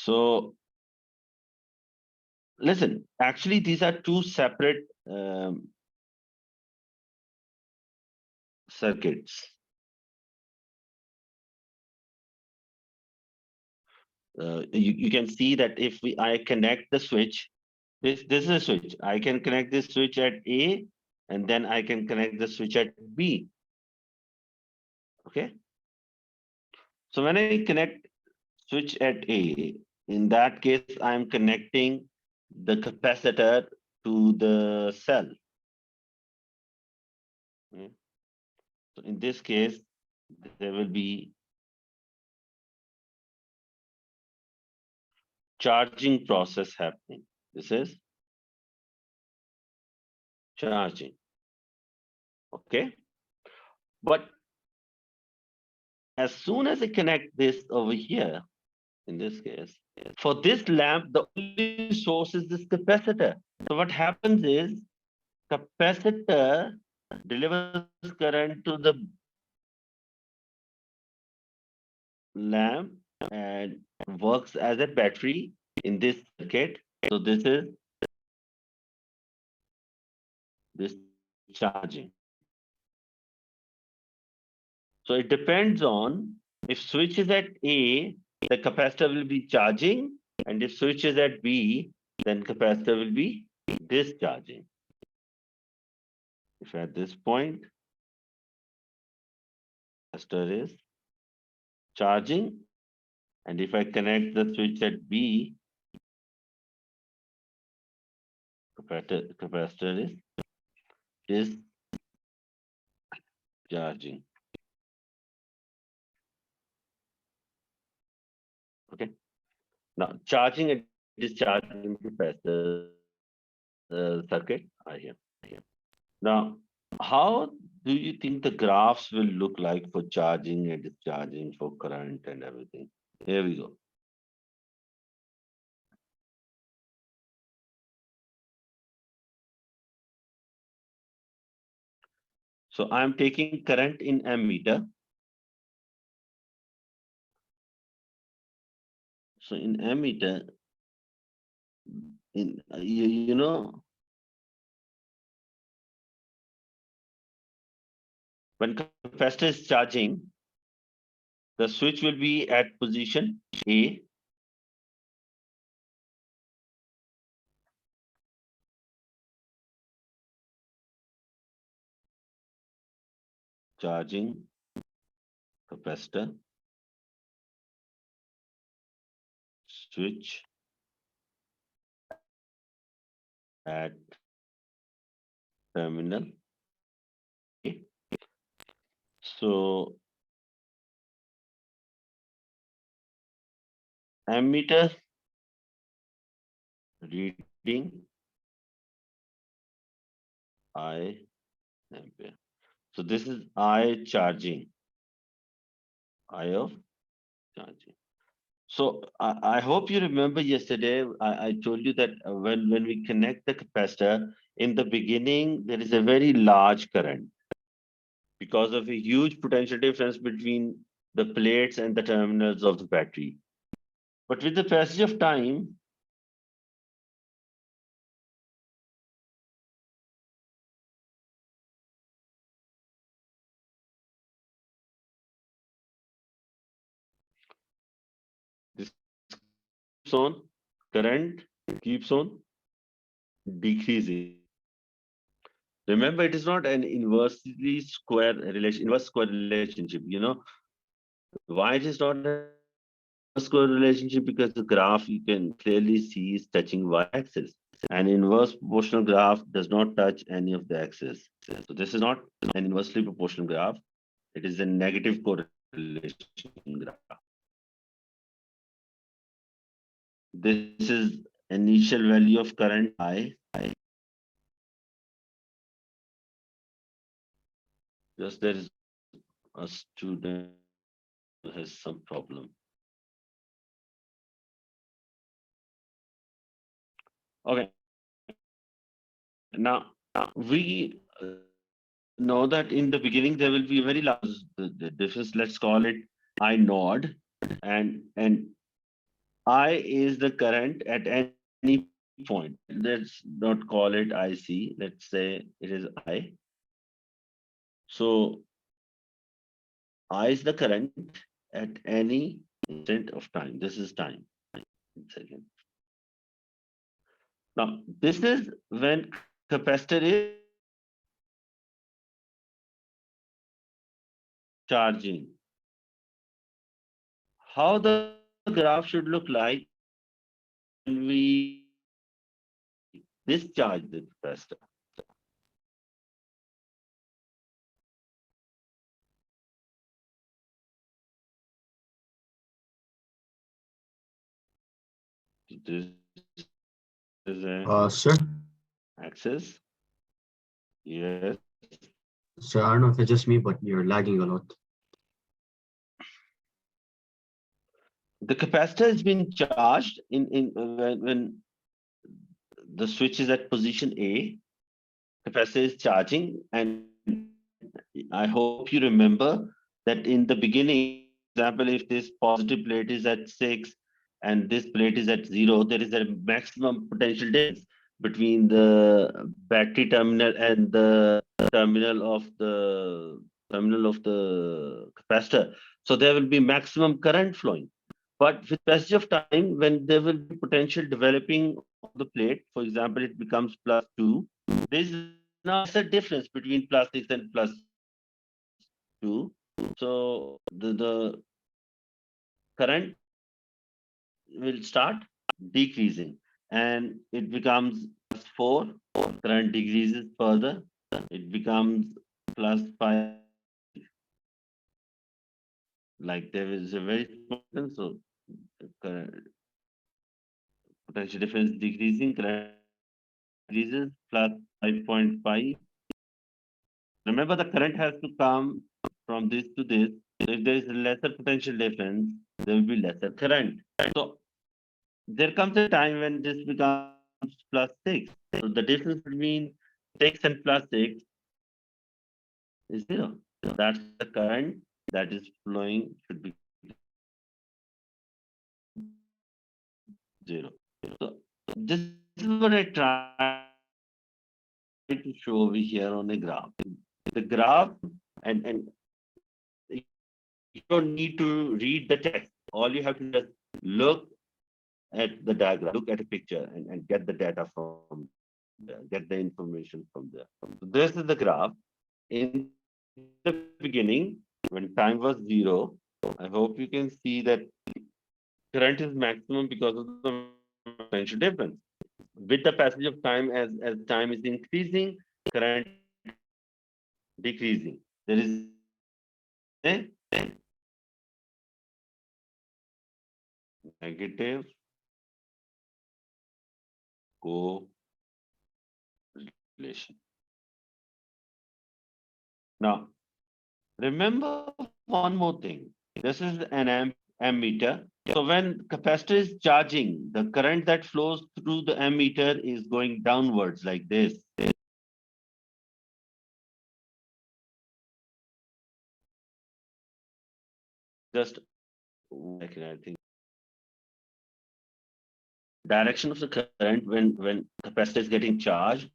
So listen, actually, these are two separate circuits. You can see that if I connect the switch, this is a switch. I can connect this switch at A, and then I can connect the switch at B. Okay. So when I connect switch at A, in that case, I'm connecting the capacitor to the cell. Okay. So in this case, there will be charging process happening. This is charging. Okay. But as soon as I connect this over here, in this case, for this lamp, the only source is this capacitor. So what happens is capacitor delivers current to the lamp and works as a battery in this circuit. So this is this charging. So it depends on if switch is at A, the capacitor will be charging, and if switch is at B, then capacitor will be discharging. If at this point capacitor is charging, and if I connect the switch at B, capacitor is discharging. Okay. Now charging and discharging capacitor circuit are here. Now, how do you think the graphs will look like for charging and discharging, for current and everything? Here we go. So I'm taking current in ammeter. So in ammeter, you know, when capacitor is charging, the switch will be at position A. Charging capacitor, switch at terminal A. So ammeter reading I ampere. So this is I charging, I of charging. So I hope you remember yesterday, I told you that when we connect the capacitor, in the beginning, there is a very large current because of a huge potential difference between the plates and the terminals of the battery. But with the passage of time, this keeps on, current keeps on decreasing. Remember, it is not an inverse square relationship. You know why it is not a square relationship? Because the graph you can clearly see is touching y-axis. An inverse proportional graph does not touch any of the axes. So this is not an inversely proportional graph. It is a negative correlation graph. This is initial value of current I. Just there is a student who has some problem. Okay. Now we know that in the beginning there will be a very large difference. Let's call it I node, and I is the current at any point. Let's not call it IC. Let's say it is I. So I is the current at any instant of time. This is time. One second. Now, this is when capacitor is charging. How the graph should look like when we discharge the capacitor. This is an Sir, axis. Yes. sir, I don't know if it's just me, but you're lagging a lot. The capacitor has been charged when the switch is at position A, capacitor is charging, and I hope you remember that in the beginning, example, if this positive plate is at 6 and this plate is at 0, there is a maximum potential difference between the battery terminal and the terminal of the terminal of the capacitor. So there will be maximum current flowing. But with passage of time, when there will be potential developing on the plate, for example, it becomes +2, there is now lesser difference between +6 and +2. So the current will start decreasing and it becomes +4. Current decreases further. It becomes +5. Like there is a very small difference. So the current potential difference decreasing, current increases +5.5. Remember, the current has to come from this to this. So if there is a lesser potential difference, there will be lesser current. So there comes a time when this becomes +6. So the difference between 6 and +6 is 0. So that's the current that is flowing should be 0. So this is what I try to show over here on a graph. The graph and you don't need to read the text. All you have to just look at the diagram, look at a picture and get the data from there, get the information from there. So this is the graph. In the beginning, when time was 0, I hope you can see that current is maximum because of the potential difference. With the passage of time, as time is increasing, current decreasing. There is a negative correlation. Now, remember one more thing. This is an ammeter. So when capacitor is charging, the current that flows through the ammeter is going downwards like this. Just one second, I think. Direction of the current when capacitor is getting charged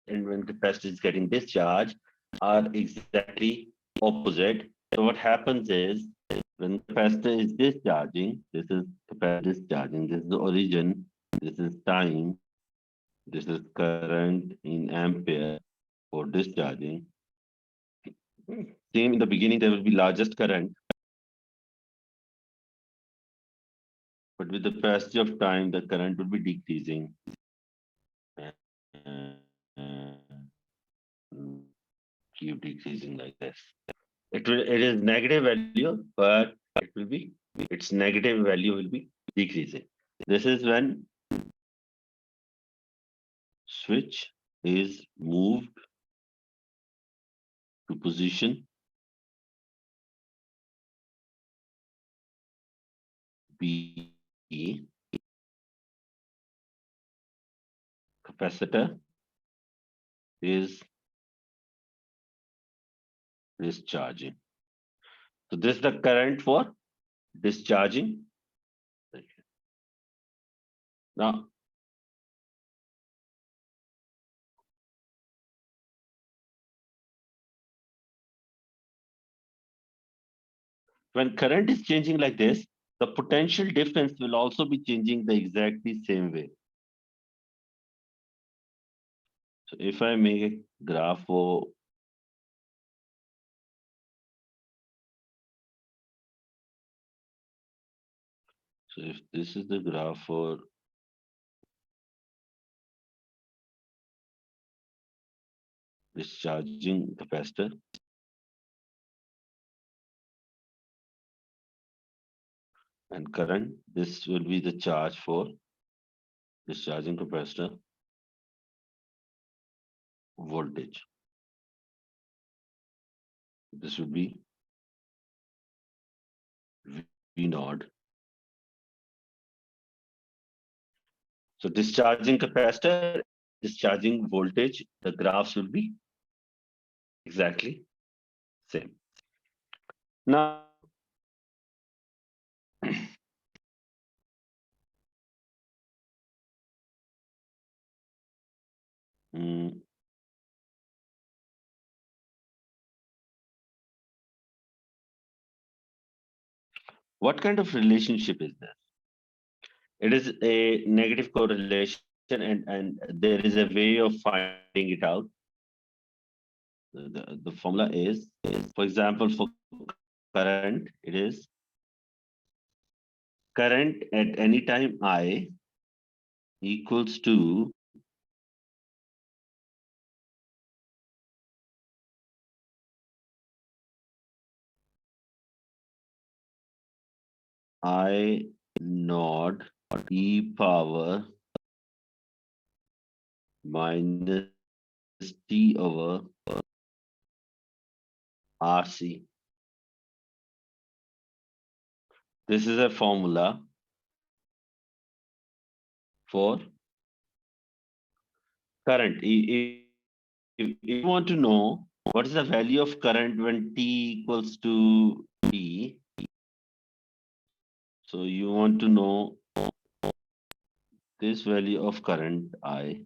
and when capacitor is getting discharged are exactly opposite. So what happens is when capacitor is discharging, this is capacitor discharging, this is the origin, this is time, this is current in ampere for discharging. Same in the beginning, there will be largest current, but with the passage of time, the current will be decreasing. Keep decreasing like this. It is negative value, but it will be its negative value will be decreasing. This is when switch is moved to position B. Capacitor is discharging. So this is the current for discharging. Now, when current is changing like this, the potential difference will also be changing the exactly same way. So if I make a graph for so if this is the graph for discharging capacitor, and current, this will be the charge for discharging capacitor, voltage. This would be V naught. So discharging capacitor, discharging voltage, the graphs will be exactly same. Now, mm, what kind of relationship is this? It is a negative correlation, and there is a way of finding it out. The formula is, for example, for current, it is current at any time I equals to I naught e power minus t over RC. This is a formula for current. If you want to know what is the value of current when t equals to t, so you want to know this value of current I.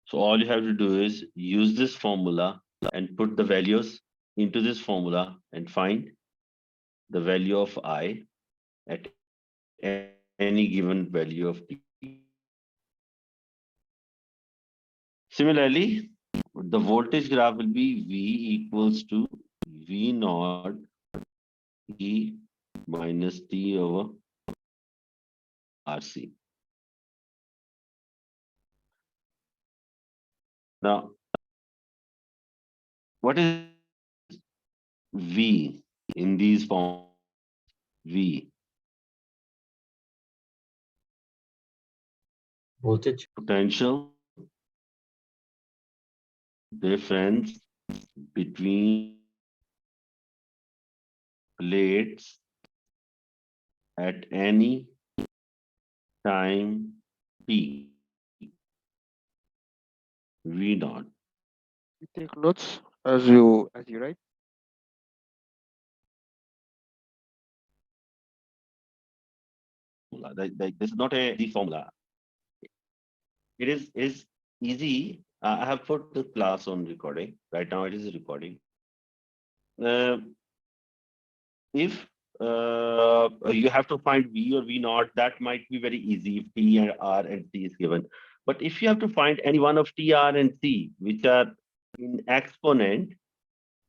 So all you have to do is use this formula and put the values into this formula and find the value of I at any given value of t. Similarly, the voltage graph will be V equals to V naught E minus T over RC. Now, what is V in these forms? V, Voltage. potential difference between plates at any time t, V naught. You take notes as you write. Like this is not a easy formula. It is easy. I have put the class on recording. Right now it is recording. Uh, if you have to find V or V naught, that might be very easy if T and R and C is given. But if you have to find any one of T, R, and C, which are in exponent,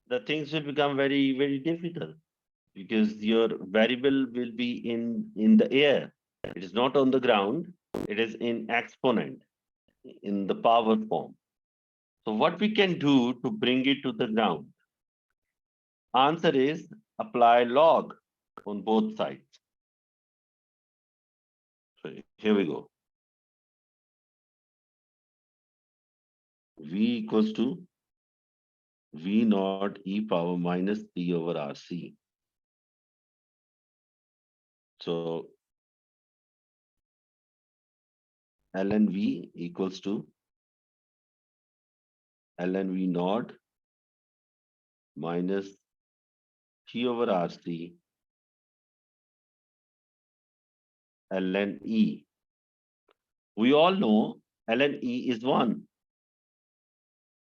the things will become very, very difficult because your variable will be in the air. It is not on the ground. It is in exponent, in the power form. So what we can do to bring it to the ground? Answer is apply log on both sides. So here we go. V equals to V naught e power minus T over RC. So ln V equals to ln V naught minus T over RC ln E. We all know ln E is 1.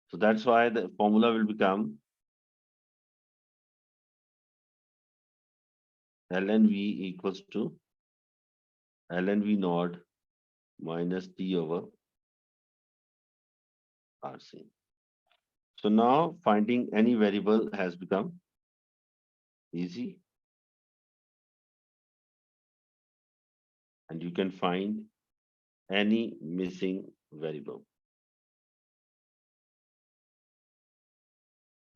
So that's why the formula will become ln V equals to ln V naught minus T over RC. So now finding any variable has become easy, and you can find any missing variable.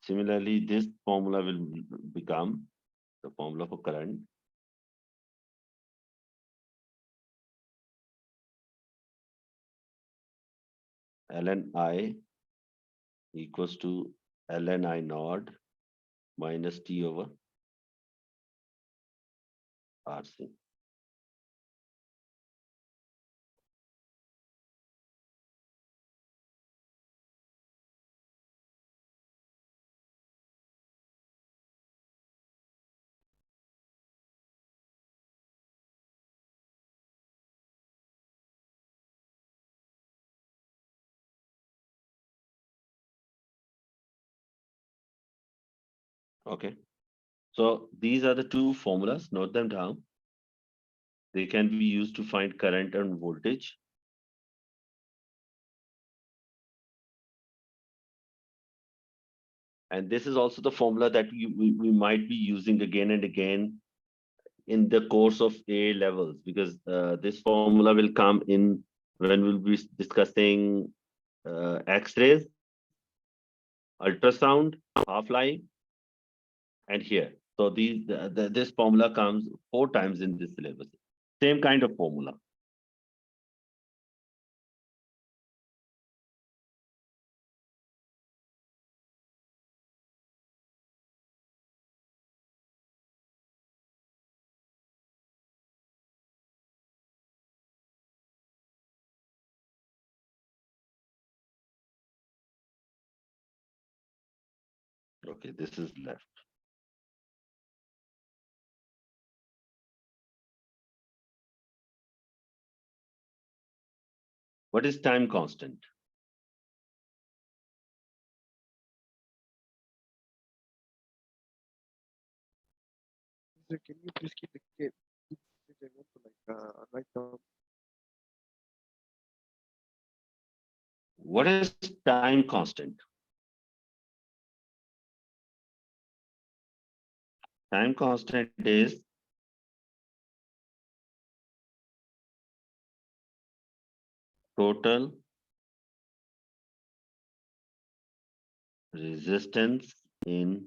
Similarly, this formula will become the formula for current. Ln I equals to ln I naught minus T over RC. Okay. So these are the two formulas. Note them down. They can be used to find current and voltage. And this is also the formula that we might be using again and again in the course of A levels, because this formula will come in when we'll be discussing X-rays, ultrasound, half-life, and here. So this formula comes 4 times in this syllabus. Same kind of formula. Okay, this is left. What is time constant? So can you please keep the I want to write down. What is time constant? Time constant is total resistance in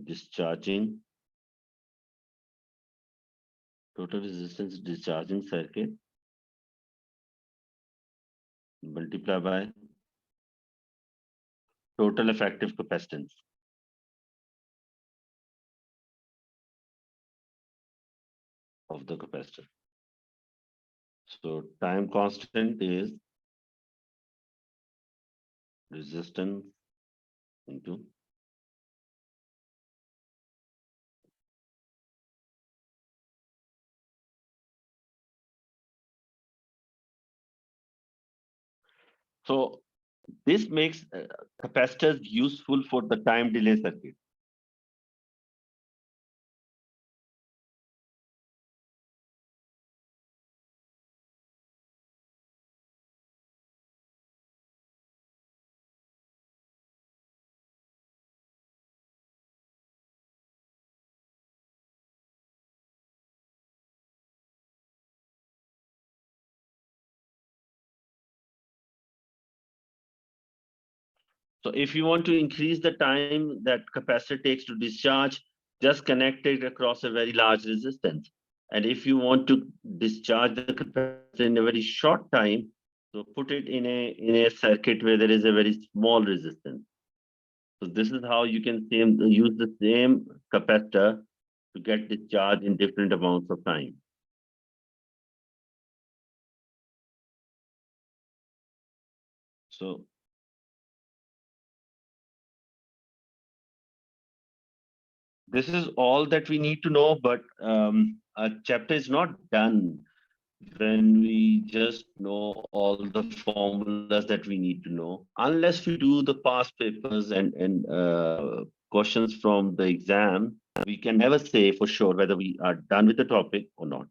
discharging, total resistance discharging circuit multiplied by total effective capacitance of the capacitor. So time constant is resistance into so this makes capacitors useful for the time delay circuit. So if you want to increase the time that capacitor takes to discharge, just connect it across a very large resistance. And if you want to discharge the capacitor in a very short time, so put it in a circuit where there is a very small resistance. So this is how you can use the same capacitor to get discharged in different amounts of time. So This is all that we need to know, but a chapter is not done when we just know all the formulas that we need to know, unless we do the past papers and questions from the exam. We can never say for sure whether we are done with the topic or not.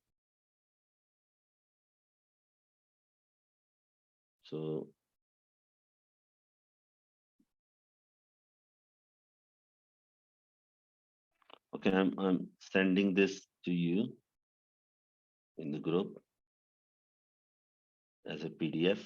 So okay, I'm sending this to you in the group as a PDF.